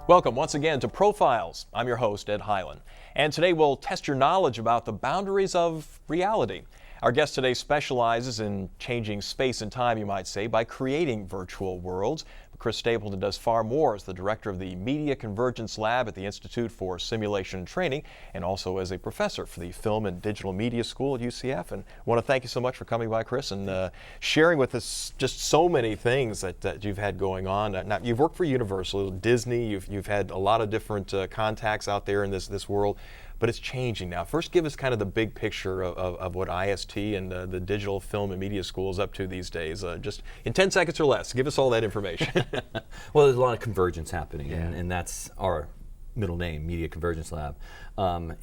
Welcome once again to Profiles. I'm your host, Ed Hyland, and today we'll test your knowledge about the boundaries of reality. Our guest today specializes in changing space and time, you might say, by creating virtual worlds. Chris Stapleton does far more as the director of the Media Convergence Lab at the Institute for Simulation and Training, and also as a professor for the Film and Digital Media School at UCF. And I want to thank you so much for coming by, Chris, and sharing with us just so many things that you've had going on. Now, you've worked for Universal, Disney, you've had a lot of different contacts out there in this world. But it's changing now. First, give us kind of the big picture of what IST and the Digital Film and Media School is up to these days. Just in 10 seconds or less, give us all that information. Well, there's a lot of convergence happening, and that's our middle name, Media Convergence Lab.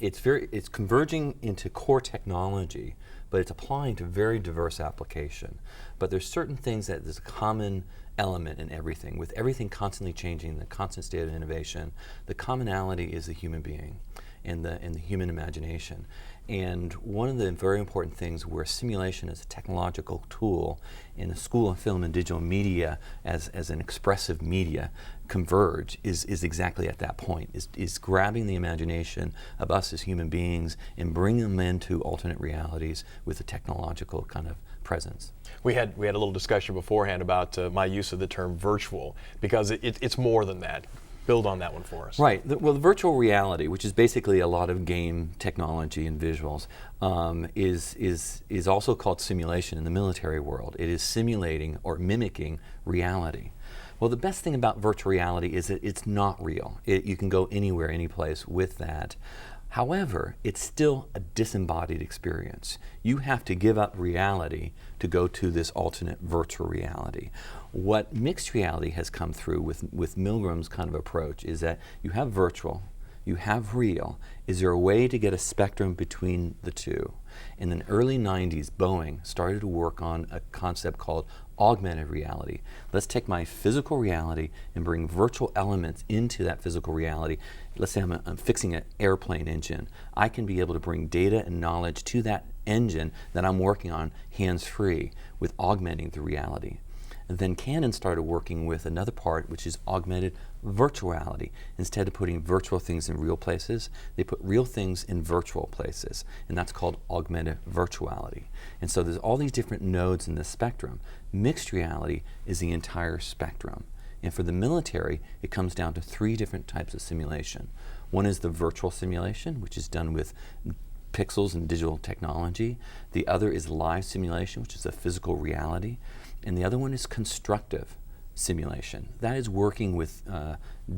It's converging into core technology, but it's applying to very diverse application. But there's certain things that there's a common element in everything. With everything constantly changing, the constant state of innovation, the commonality is the human being and the human imagination. And one of the very important things where simulation as a technological tool in the School of Film and Digital Media as an expressive media converge is exactly at that point, is grabbing the imagination of us as human beings and bringing them into alternate realities with a technological kind of presence. We had a little discussion beforehand about my use of the term virtual, because it's more than that. Build on that one for us. Right. Well, the virtual reality, which is basically a lot of game technology and visuals, is also called simulation in the military world. It is simulating or mimicking reality. Well, the best thing about virtual reality is that it's not real. You can go anywhere, any place with that. However, it's still a disembodied experience. You have to give up reality to go to this alternate virtual reality. What mixed reality has come through with Milgram's kind of approach is that you have virtual, you have real. Is there a way to get a spectrum between the two? In the early 90s, Boeing started to work on a concept called augmented reality. Let's take my physical reality and bring virtual elements into that physical reality. Let's say I'm fixing an airplane engine. I can be able to bring data and knowledge to that engine that I'm working on hands-free with augmenting the reality. And then Canon started working with another part, which is augmented virtuality. Instead of putting virtual things in real places, they put real things in virtual places, and that's called augmented virtuality. And so there's all these different nodes in the spectrum. Mixed reality is the entire spectrum. And for the military, it comes down to three different types of simulation. One is the virtual simulation, which is done with pixels and digital technology. The other is live simulation, which is a physical reality. And the other one is constructive simulation. That is working with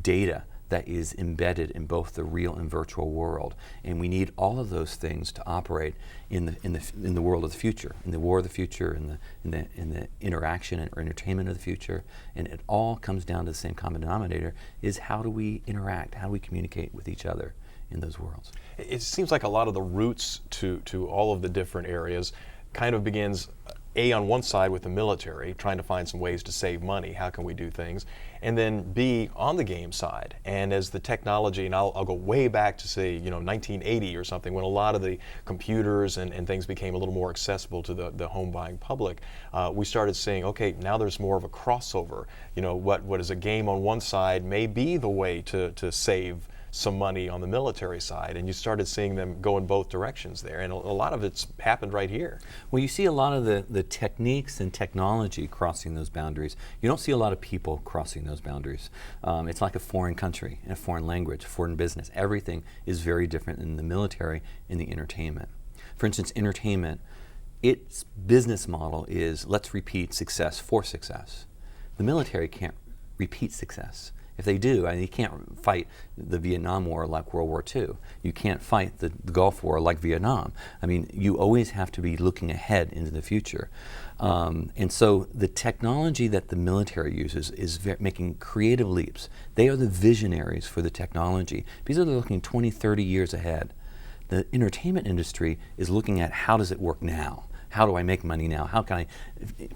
data that is embedded in both the real and virtual world. And we need all of those things to operate in the world of the future, in the war of the future, in the interaction and entertainment of the future. And it all comes down to the same common denominator, is how do we interact, how do we communicate with each other in those worlds. It seems like a lot of the roots to all of the different areas kind of begins on one side with the military, trying to find some ways to save money, how can we do things, and then B, on the game side. And as the technology, and I'll go way back to say, 1980 or something, when a lot of the computers and things became a little more accessible to the home buying public, we started saying, okay, now there's more of a crossover. What is a game on one side may be the way to save some money on the military side, and you started seeing them go in both directions there, and a lot of it's happened right here. Well, you see a lot of the techniques and technology crossing those boundaries. You don't see a lot of people crossing those boundaries. It's like a foreign country, and a foreign language, foreign business. Everything is very different in the military and the entertainment. For instance, entertainment, its business model is let's repeat success for success. The military can't repeat success. If they do, you can't fight the Vietnam War like World War II. You can't fight the Gulf War like Vietnam. You always have to be looking ahead into the future. And so the technology that the military uses is making creative leaps. They are the visionaries for the technology because they're looking 20, 30 years ahead. The entertainment industry is looking at how does it work now? How do I make money now? How can I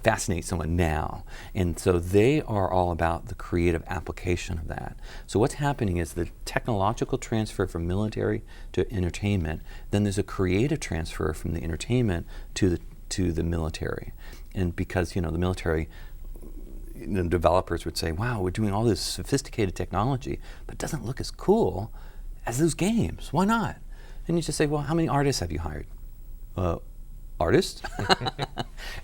fascinate someone now? And so they are all about the creative application of that. So what's happening is the technological transfer from military to entertainment, then there's a creative transfer from the entertainment to the military. And because the military developers would say, wow, we're doing all this sophisticated technology, but it doesn't look as cool as those games. Why not? And you just say, well, how many artists have you hired? Artists?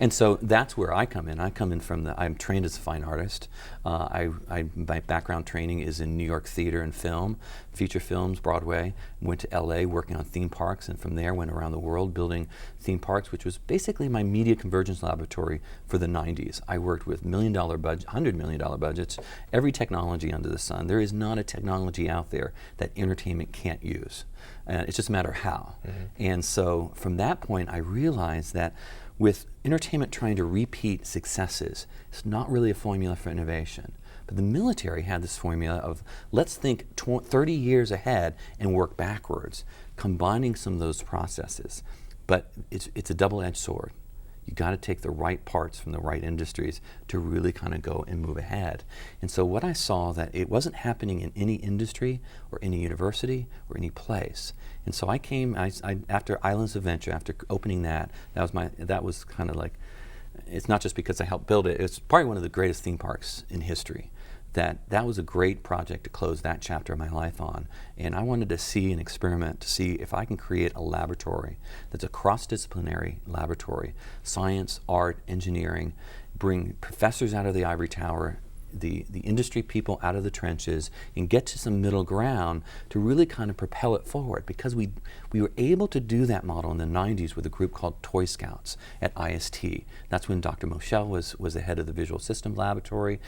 And so that's where I come in. I come in from I'm trained as a fine artist. My background training is in New York theater and film, feature films, Broadway. Went to LA working on theme parks, and from there went around the world building theme parks, which was basically my media convergence laboratory for the 90s. I worked with $1 million budget, $100 million budgets, every technology under the sun. There is not a technology out there that entertainment can't use. It's just a matter of how. And so from that point, I realized that with entertainment trying to repeat successes, it's not really a formula for innovation. But the military had this formula of let's think 30 years ahead and work backwards, combining some of those processes. But it's a double-edged sword. You got to take the right parts from the right industries to really kind of go and move ahead. And so what I saw that it wasn't happening in any industry or any university or any place. And so I came, after Islands of Venture, after opening that was kind of like, it's not just because I helped build it, it's probably one of the greatest theme parks in history. That was a great project to close that chapter of my life on. And I wanted to see an experiment to see if I can create a laboratory that's a cross-disciplinary laboratory, science, art, engineering, bring professors out of the ivory tower, the industry people out of the trenches, and get to some middle ground to really kind of propel it forward. Because we were able to do that model in the 90s with a group called Toy Scouts at IST. That's when Dr. Moschel was the head of the Visual Systems Laboratory.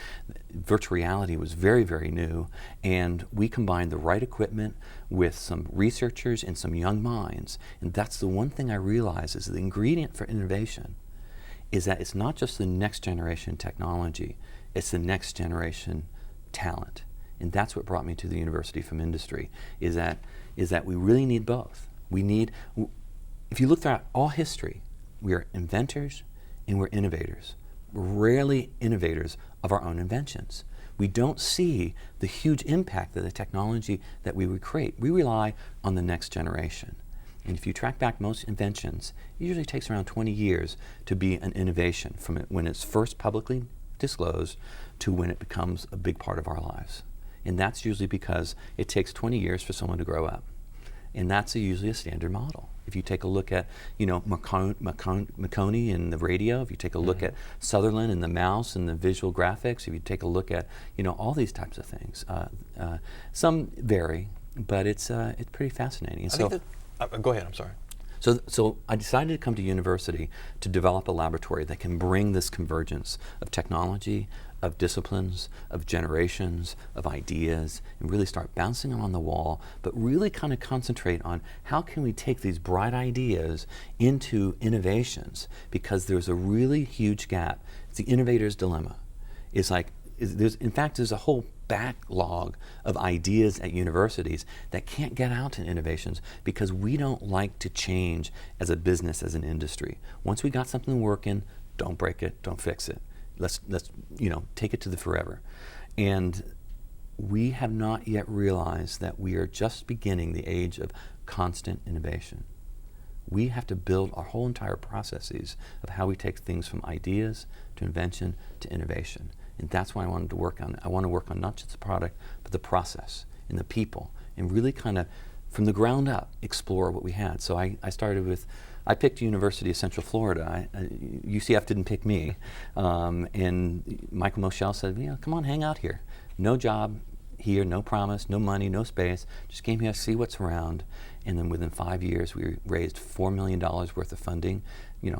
Virtual reality was very, very new, and we combined the right equipment with some researchers and some young minds. And that's the one thing I realized is the ingredient for innovation is that it's not just the next generation technology, it's the next generation talent. And that's what brought me to the University from Industry, is that we really need both. If you look throughout all history, we are inventors and we're innovators. We're rarely innovators of our own inventions. We don't see the huge impact of the technology that we would create. We rely on the next generation. And if you track back most inventions, it usually takes around 20 years to be an innovation from when it's first publicly disclosed to when it becomes a big part of our lives. And that's usually because it takes 20 years for someone to grow up. And that's usually a standard model. If you take a look at, Marconi and the radio, if you take a look at Sutherland and the mouse and the visual graphics, if you take a look at, all these types of things. Some vary, but it's pretty fascinating. Go ahead, I'm sorry. So I decided to come to university to develop a laboratory that can bring this convergence of technology, of disciplines, of generations, of ideas, and really start bouncing them on the wall, but really kind of concentrate on how can we take these bright ideas into innovations, because there's a really huge gap. It's the innovator's dilemma. It's like, there's a whole backlog of ideas at universities that can't get out to innovations because we don't like to change as a business, as an industry. Once we got something working, don't break it, don't fix it. Let's take it to the forever. And we have not yet realized that we are just beginning the age of constant innovation. We have to build our whole entire processes of how we take things from ideas to invention to innovation. And that's why I wanted to work on it. I want to work on not just the product, but the process and the people, and really kind of, from the ground up, explore what we had. So I picked University of Central Florida. UCF didn't pick me. And Michael Moschel said, come on, hang out here. No job here, no promise, no money, no space. Just came here to see what's around. And then within 5 years, we raised $4 million worth of funding,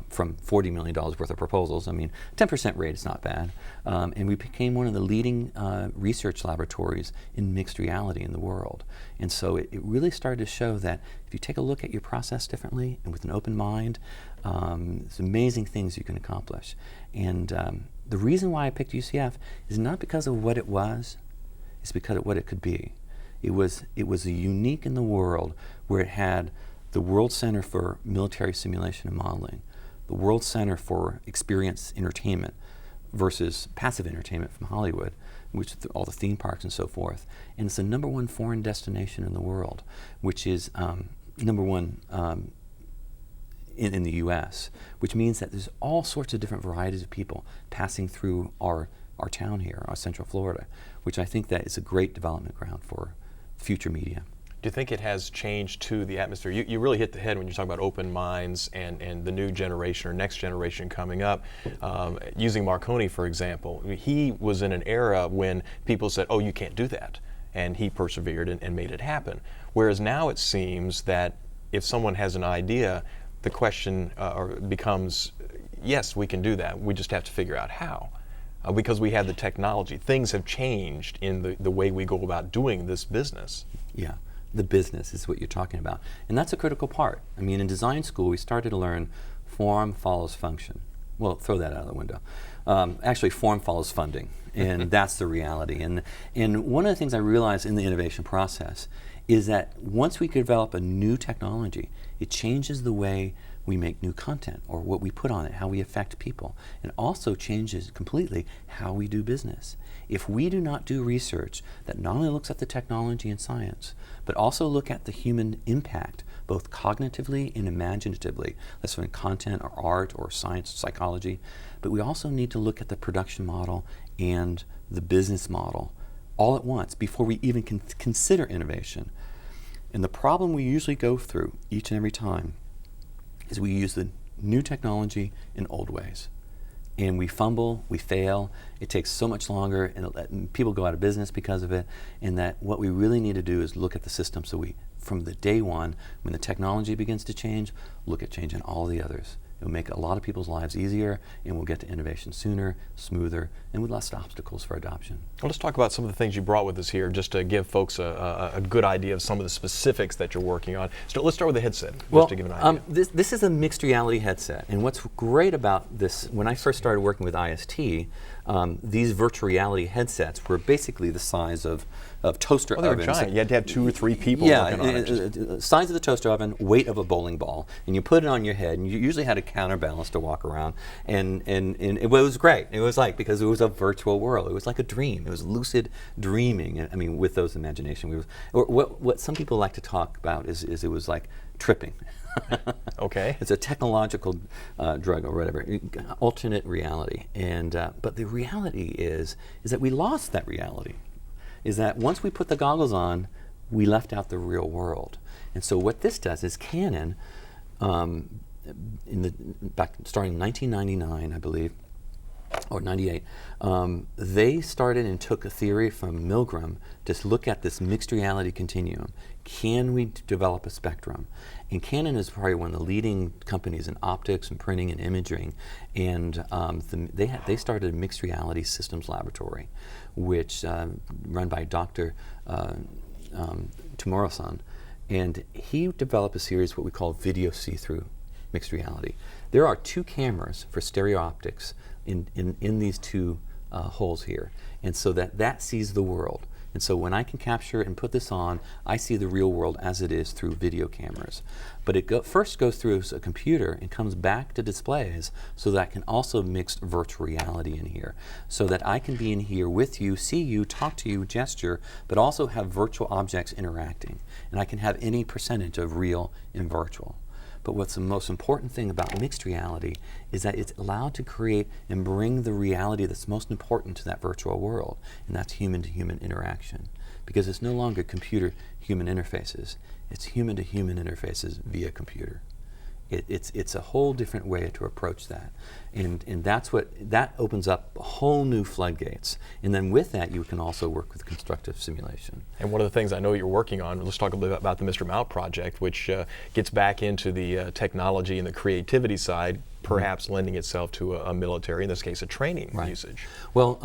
from $40 million worth of proposals. 10% rate is not bad. And we became one of the leading research laboratories in mixed reality in the world. And so it really started to show that if you take a look at your process differently and with an open mind, there's amazing things you can accomplish. And the reason why I picked UCF is not because of what it was, it's because of what it could be. It was a unique in the world where it had the World Center for Military Simulation and Modeling, the World Center for Experience Entertainment versus passive entertainment from Hollywood, which all the theme parks and so forth. And it's the #1 foreign destination in the world, which is #1 in the US, which means that there's all sorts of different varieties of people passing through our our town here, our Central Florida, which I think that is a great development ground for future media. Do you think it has changed to the atmosphere? You really hit the head when you talk about open minds and the new generation or next generation coming up. Using Marconi, for example, he was in an era when people said, oh, you can't do that. And he persevered and made it happen. Whereas now it seems that if someone has an idea, the question becomes, yes, we can do that. We just have to figure out how. Because we have the technology. Things have changed in the way we go about doing this business. Yeah. The business is what you're talking about. And that's a critical part. I mean, in design school, we started to learn form follows function. Well, throw that out of the window. Actually, form follows funding, and that's the reality. And one of the things I realized in the innovation process is that once we develop a new technology, it changes the way we make new content or what we put on it, how we affect people, and also changes completely how we do business. If we do not do research that not only looks at the technology and science, but also look at the human impact, both cognitively and imaginatively, that's in content or art or science, psychology, but we also need to look at the production model and the business model all at once before we even consider innovation. And the problem we usually go through each and every time is we use the new technology in old ways. And we fumble, we fail, it takes so much longer, and people go out of business because of it, and that what we really need to do is look at the system so we, from the day one, when the technology begins to change, look at changing all the others. It'll make a lot of people's lives easier, and we'll get to innovation sooner, smoother, and with less obstacles for adoption. Well, let's talk about some of the things you brought with us here, just to give folks a good idea of some of the specifics that you're working on. So let's start with the headset, just to give an idea. This is a mixed reality headset, and what's great about this, when I first started working with IST, these virtual reality headsets were basically the size of toaster ovens. They were giant. You had to have 2 or 3 people working on it. Size of the toaster oven, weight of a bowling ball, and you put it on your head, and you usually had a counterbalance to walk around, and it was great. It was like, because it was a virtual world. It was like a dream. It was lucid dreaming. I mean, with those imagination, what some people like to talk about is it was like tripping. Okay. It's a technological drug or whatever, alternate reality. And but the reality is that we lost that reality. Is that once we put the goggles on, we left out the real world. And so what this does is Canon, starting in 1999, I believe, or 98, they started and took a theory from Milgram to look at this mixed reality continuum. Can we develop a spectrum? And Canon is probably one of the leading companies in optics and printing and imaging, and they started a mixed reality systems laboratory, which run by Dr. Tomura-san, and he developed a series of what we call video see-through mixed reality. There are 2 cameras for stereo optics in these 2 holes here, and so that sees the world. And so when I can capture and put this on, I see the real world as it is through video cameras. But it first goes through a computer and comes back to displays, so that I can also mix virtual reality in here, so that I can be in here with you, see you, talk to you, gesture, but also have virtual objects interacting. And I can have any percentage of real and virtual. But what's the most important thing about mixed reality is that it's allowed to create and bring the reality that's most important to that virtual world, and that's human-to-human interaction. Because it's no longer computer-human interfaces, it's human-to-human interfaces via computer. It's a whole different way to approach that, and that opens up whole new floodgates. And then with that, you can also work with constructive simulation. And one of the things I know you're working on, let's talk a little bit about the Mr. Mount project, which gets back into the technology and the creativity side, perhaps lending itself to a military, in this case, a training usage. Well,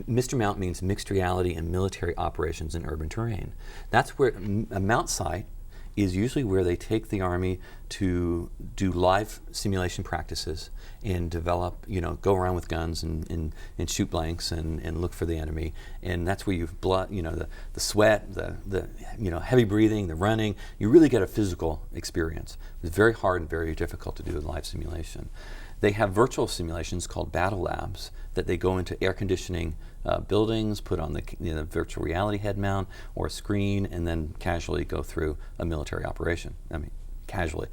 Mr. Mount means mixed reality and military operations in urban terrain. That's where a Mount site is usually where they take the Army to do live simulation practices and develop, go around with guns and shoot blanks and look for the enemy. And that's where you've blood, the sweat, the heavy breathing, the running. You really get a physical experience. It's very hard and very difficult to do in live simulation. They have virtual simulations called battle labs that they go into air conditioning buildings, put on the virtual reality head mount or a screen, and then casually go through a military operation. casually.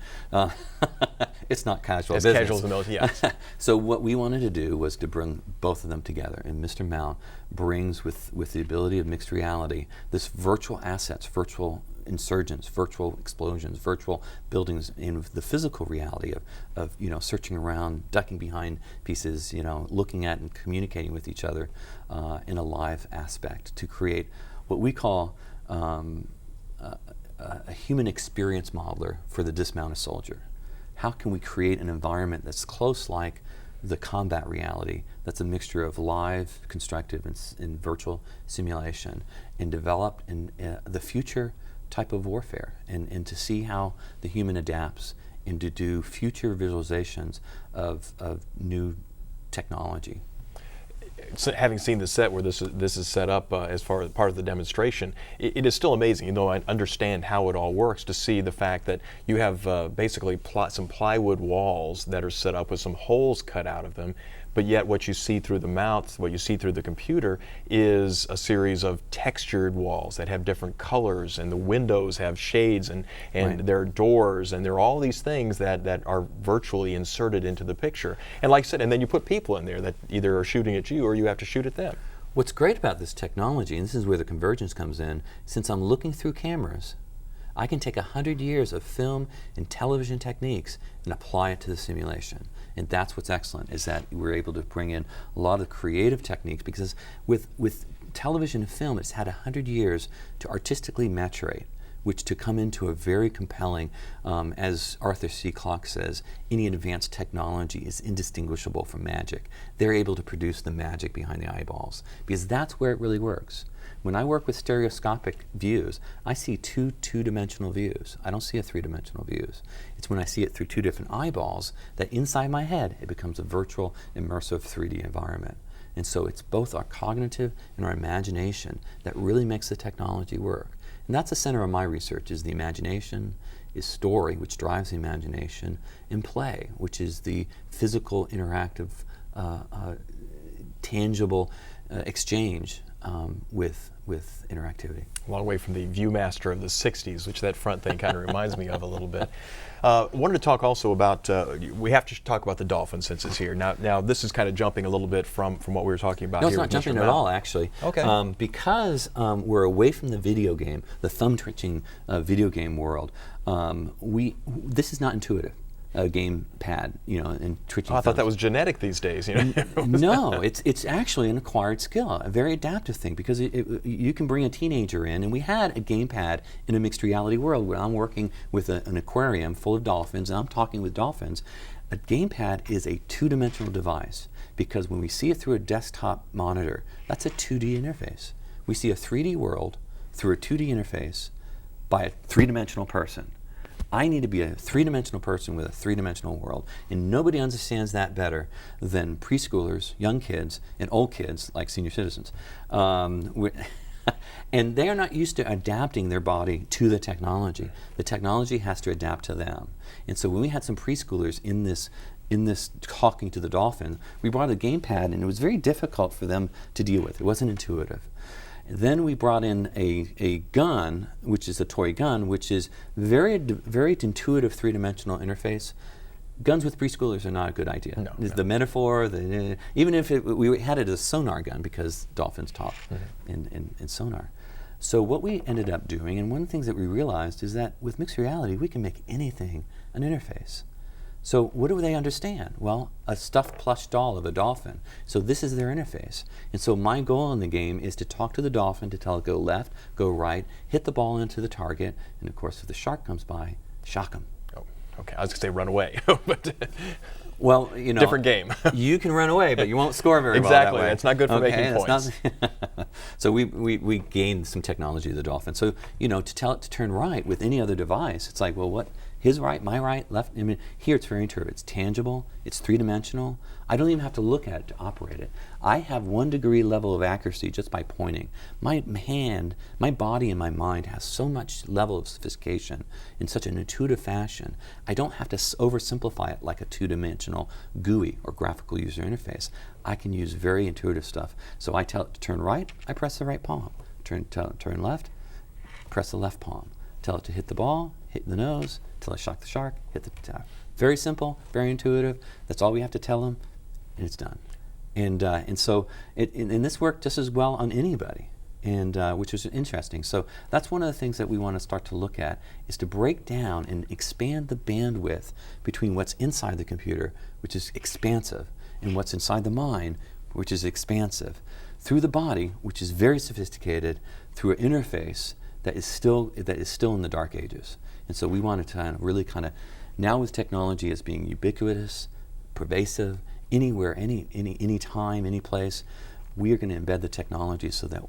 It's not casual As business. casual as the military, yes. So what we wanted to do was to bring both of them together, and Mr. Mount brings with the ability of mixed reality this virtual assets, virtual insurgents, virtual explosions, virtual buildings in the physical reality of searching around, ducking behind pieces, looking at and communicating with each other in a live aspect to create what we call a human experience modeler for the dismounted soldier. How can we create an environment that's close like the combat reality, that's a mixture of live, constructive, and virtual simulation, and develop the future type of warfare, and to see how the human adapts, and to do future visualizations of new technology. So having seen the set where this is set up as far as part of the demonstration, it is still amazing. I understand how it all works, to see the fact that you have basically some plywood walls that are set up with some holes cut out of them, but yet what you see through the mount, what you see through the computer, is a series of textured walls that have different colors, and the windows have shades, and Right. there are doors, and there are all these things that are virtually inserted into the picture. And like I said, and then you put people in there that either are shooting at you or you have to shoot at them. What's great about this technology, and this is where the convergence comes in, since I'm looking through cameras, I can take 100 years of film and television techniques and apply it to the simulation. And that's what's excellent, is that we're able to bring in a lot of creative techniques, because with television and film, it's had 100 years to artistically maturate, which to come into a very compelling, as Arthur C. Clarke says, any advanced technology is indistinguishable from magic. They're able to produce the magic behind the eyeballs, because that's where it really works. When I work with stereoscopic views, I see two-dimensional views. I don't see a three-dimensional views. It's when I see it through two different eyeballs that inside my head, it becomes a virtual, immersive 3D environment. And so it's both our cognitive and our imagination that really makes the technology work. And that's the center of my research, is the imagination, is story, which drives the imagination, and play, which is the physical, interactive, tangible exchange with interactivity. A long way from the Viewmaster of the 60s, which that front thing kind of reminds me of a little bit. Wanted to talk also about, we have to talk about the dolphin since it's here. Now this is kind of jumping a little bit from what we were talking about No, here. it's not jumping at all, actually. Okay. Because we're away from the video game, the thumb-twitching video game world, this is not intuitive. A game pad, and twitching. I thought that was genetic these days. No, it's actually an acquired skill, a very adaptive thing, because you can bring a teenager in, and we had a game pad in a mixed reality world where I'm working with an aquarium full of dolphins, and I'm talking with dolphins. A game pad is a two-dimensional device, because when we see it through a desktop monitor, that's a 2D interface. We see a 3D world through a 2D interface by a three-dimensional person. I need to be a three-dimensional person with a three-dimensional world, and nobody understands that better than preschoolers, young kids, and old kids like senior citizens. And they are not used to adapting their body to the technology. The technology has to adapt to them. And so when we had some preschoolers in this talking to the dolphin, we brought a gamepad, and it was very difficult for them to deal with. It wasn't intuitive. Then we brought in a gun, which is a toy gun, which is very intuitive three-dimensional interface. Guns with preschoolers are not a good idea. No. The metaphor, even if we had it as a sonar gun, because dolphins talk in sonar. So what we ended up doing, and one of the things that we realized, is that with mixed reality, we can make anything an interface. So what do they understand? Well, a stuffed plush doll of a dolphin. So this is their interface. And so my goal in the game is to talk to the dolphin, to tell it go left, go right, hit the ball into the target, and of course if the shark comes by, shock him. Oh, okay. I was going to say run away, but Well, different game. You can run away, but you won't score very well Exactly. that way. It's not good for making points. So we gained some technology of the dolphin. So to tell it to turn right with any other device, it's like, well, what? His right, my right, left. I mean, here it's very intuitive. It's tangible. It's three-dimensional. I don't even have to look at it to operate it. I have 1 degree level of accuracy just by pointing. My hand, my body, and my mind has so much level of sophistication in such an intuitive fashion. I don't have to oversimplify it like a two-dimensional GUI or graphical user interface. I can use very intuitive stuff. So I tell it to turn right, I press the right palm. Turn left, press the left palm. Tell it to hit the ball, hit the nose, till I shock the shark, hit the tower. Very simple, very intuitive. That's all we have to tell them, and it's done. And so and this worked just as well on anybody, and which was interesting. So that's one of the things that we want to start to look at, is to break down and expand the bandwidth between what's inside the computer, which is expansive, and what's inside the mind, which is expansive, through the body, which is very sophisticated, through an interface that is still in the dark ages. And so we want to really now with technology as being ubiquitous, pervasive, anywhere, any time, any place, we are going to embed the technology so that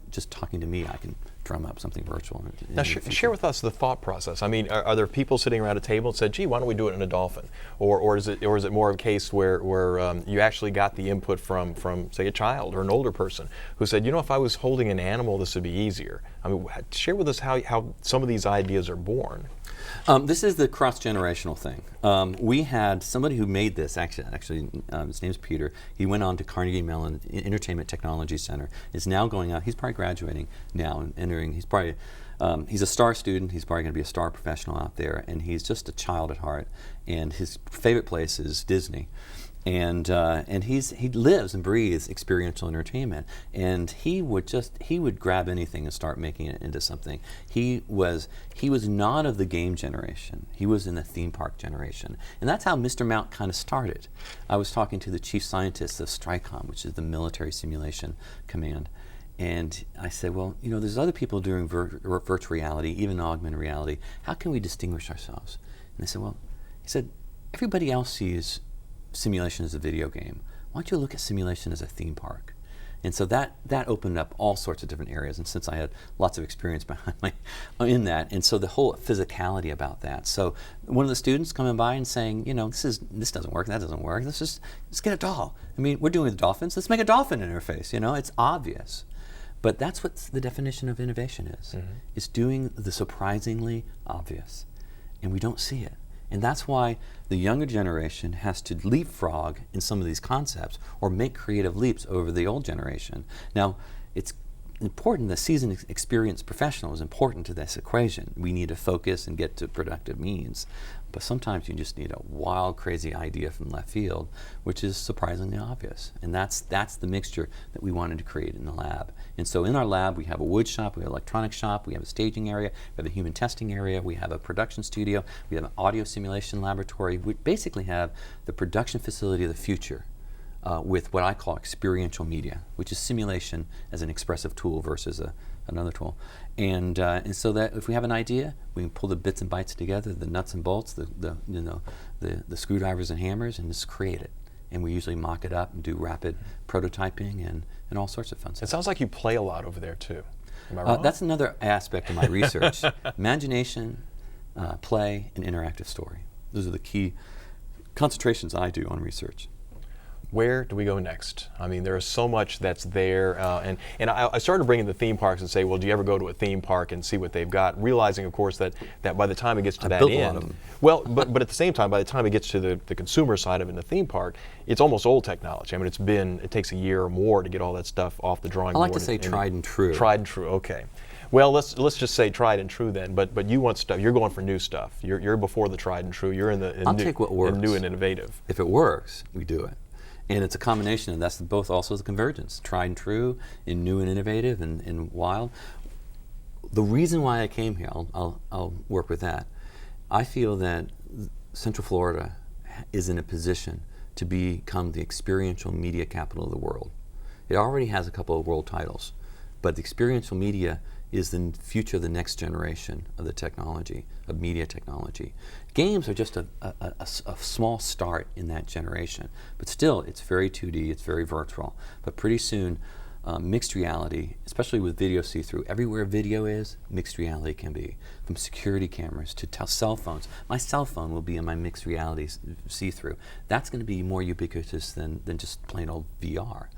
just talking to me, I can drum up something virtual. Now share with us the thought process. I mean, are there people sitting around a table and said, gee, why don't we do it in a dolphin? Or is it more of a case where you actually got the input from say a child or an older person who said, if I was holding an animal, this would be easier? I mean, share with us how some of these ideas are born. This is the cross-generational thing. We had somebody who made this, actually his name's Peter. He went on to Carnegie Mellon Entertainment Technology Center. Is now going out, he's probably graduating now and entering, he's a star student, he's probably going to be a star professional out there, and he's just a child at heart, and his favorite place is Disney. And he lives and breathes experiential entertainment, and he would grab anything and start making it into something. He was not of the game generation. He was in the theme park generation, and that's how Mr. Mount kind of started. I was talking to the chief scientist of STRICOM, which is the military simulation command, and I said, well, there's other people doing virtual reality, even augmented reality. How can we distinguish ourselves? And he said, everybody else sees simulation as a video game. Why don't you look at simulation as a theme park? And so that opened up all sorts of different areas. And since I had lots of experience in that, and so the whole physicality about that. So one of the students coming by and saying, this doesn't work, that doesn't work. Let's get a doll. I mean, we're doing the dolphins. Let's make a dolphin interface. It's obvious. But that's what the definition of innovation is. Mm-hmm. It's doing the surprisingly obvious, and we don't see it. And that's why the younger generation has to leapfrog in some of these concepts or make creative leaps over the old generation. Now, it's important, the seasoned experienced professional is important to this equation. We need to focus and get to productive means. But sometimes you just need a wild, crazy idea from left field, which is surprisingly obvious. And that's the mixture that we wanted to create in the lab. And so in our lab, we have a wood shop, we have an electronics shop, we have a staging area, we have a human testing area, we have a production studio, we have an audio simulation laboratory. We basically have the production facility of the future with what I call experiential media, which is simulation as an expressive tool versus another tool. And so that if we have an idea, we can pull the bits and bytes together, the nuts and bolts, the screwdrivers and hammers, and just create it. And we usually mock it up and do rapid prototyping and all sorts of fun stuff. It sounds like you play a lot over there too. Am I wrong? That's another aspect of my research. Imagination, play, and interactive story. Those are the key concentrations I do on research. Where do we go next? I mean, there is so much that's there, and I started bringing the theme parks and say, well, do you ever go to a theme park and see what they've got? Realizing, of course, that by the time it gets to that end, well, but at the same time, by the time it gets to the consumer side of it in the theme park, it's almost old technology. I mean, it takes a year or more to get all that stuff off the drawing board. I like to say tried and true. Tried and true. Okay. Well, let's just say tried and true then. But you want stuff. You're going for new stuff. You're before the tried and true. You're in the I'll take what works. New and innovative. If it works, we do it. And it's a combination, and that's both also the convergence, tried and true, and new and innovative, and wild. The reason why I came here, I'll work with that. I feel that Central Florida is in a position to become the experiential media capital of the world. It already has a couple of world titles, but the experiential media is the future of the next generation of the technology, of media technology. Games are just a small start in that generation, but still it's very 2D, it's very virtual. But pretty soon, mixed reality, especially with video see-through, everywhere video is, mixed reality can be. From security cameras to cell phones. My cell phone will be in my mixed reality see-through. That's going to be more ubiquitous than just plain old VR.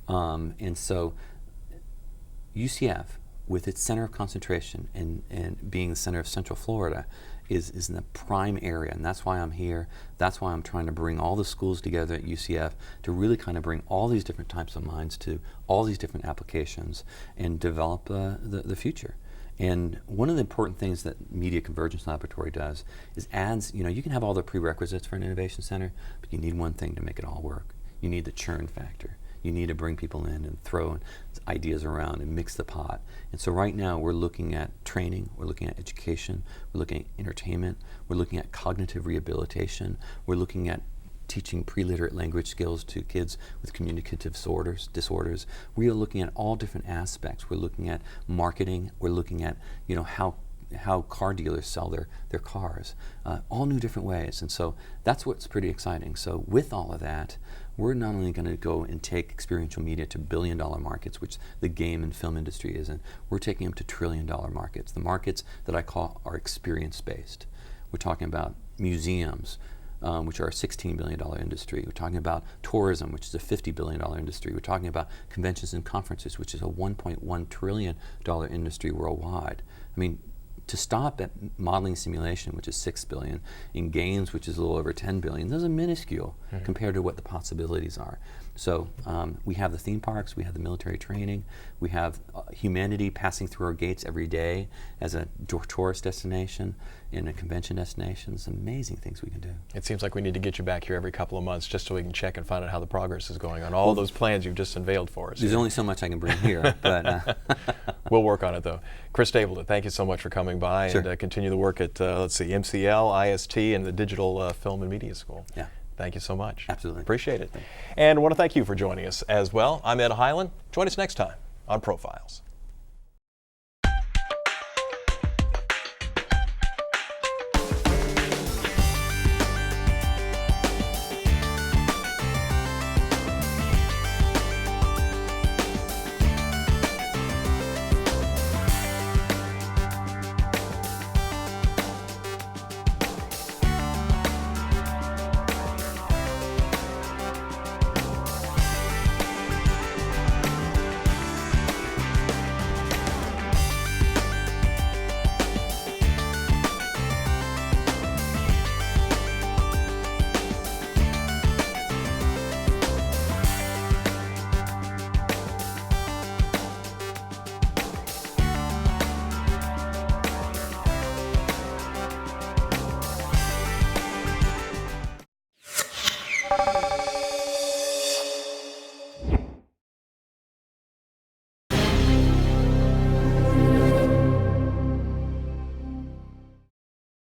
And so UCF, with its center of concentration and being the center of Central Florida, is in the prime area, and that's why I'm here. That's why I'm trying to bring all the schools together at UCF to really kind of bring all these different types of minds to all these different applications and develop the future. And one of the important things that Media Convergence Laboratory does is adds, you can have all the prerequisites for an innovation center, but you need one thing to make it all work. You need the churn factor. You need to bring people in and throw ideas around and mix the pot. And so right now we're looking at training, we're looking at education, we're looking at entertainment, we're looking at cognitive rehabilitation, we're looking at teaching pre-literate language skills to kids with communicative disorders. We are looking at all different aspects. We're looking at marketing. We're looking at how car dealers sell their cars, all new different ways. And so that's what's pretty exciting. So with all of that, we're not only going to go and take experiential media to billion-dollar markets, which the game and film industry is in, we're taking them to trillion-dollar markets, the markets that I call are experience-based. We're talking about museums, which are a $16 billion industry. We're talking about tourism, which is a $50 billion industry. We're talking about conventions and conferences, which is a $1.1 trillion industry worldwide. I mean, to stop at modeling simulation, which is $6 billion, in games, which is a little over $10 billion, those are minuscule compared to what the possibilities are. So we have the theme parks, we have the military training, we have humanity passing through our gates every day as a tourist destination and a convention destination. It's amazing things we can do. It seems like we need to get you back here every couple of months just so we can check and find out how the progress is going on all those plans you've just unveiled for us. There's only so much I can bring here, but we'll work on it though. Chris Stapleton, thank you so much for coming by and continue the work at MCL, IST, and the Digital Film and Media School. Yeah. Thank you so much. Absolutely. Appreciate it. And I want to thank you for joining us as well. I'm Ed Highland. Join us next time on Profiles.